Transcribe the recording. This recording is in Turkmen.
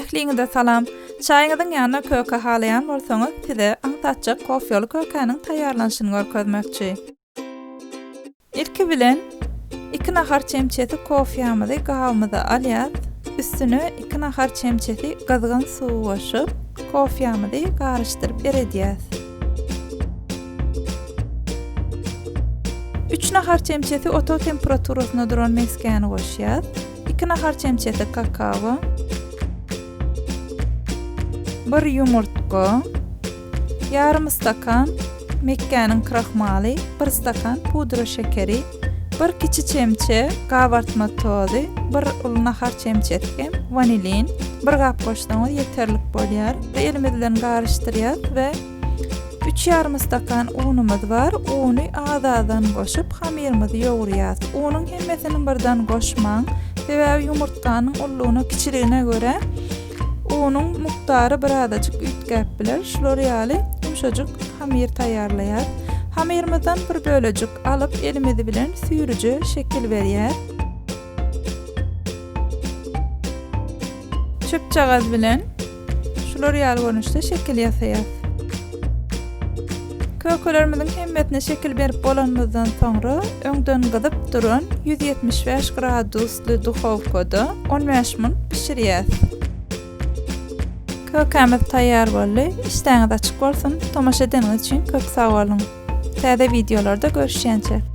Ähliňizde salam. Çaýyňyzyň ýanyna köke halaýan bolsaňyz, size aňtatjak kofýaly kökäniň taýýarlanyşyny görkezmekçi. Ilki bilen 2 nahar çemçesi kofýamyzy gawmyza alýar. Üstüne 2 nahar çemçesi gazygan suw goşup, kofýamyzy garyşdyryp berediýäs. 3 nahar çemçesi oto temperaturasyna duran meskeni goşýar. 2 nahar çemçesi kakao, 1 yumurtka, yarım stakan mekkenin krahmaly, 1 stakan pudra şekeri, 1 kiçi çemçe gabartma tozy, 1 ul nahar çemçetkem vanilin, 1 gap goşsaňyz ýeterlik bolýar. Elimiz bilen garyşdyrýar we 3 yarım stakan unumuz var. Uny az-azdan goşup hamirimizi ýogurýar. Unyň hemmesini birden goşmaň we yumurtkanyň ullugyna kiçiligine göre unyň muktary birazajyk üýtgäp biler. Şolary ýaly ýumşajyk hamir taýýarlaýar. Hamirimizden bir bölejik alyp elimizi bilen süýrüji şekil berýär. Çöp çagaz bilen şolary ýaly görnüşde şekil ýasaýar. Kökelerimizin hemmesine şekil berip bolanmazdan sonra öňden gyzyp duran 175 gradusly duhovkada 15 minut pişirýär. Kökemiz taýýar boldy. İşläňiz açyk bolsun. Tomaşa edeniňiz üçin köp sag bolun. Täze videolarda görüşýänçe.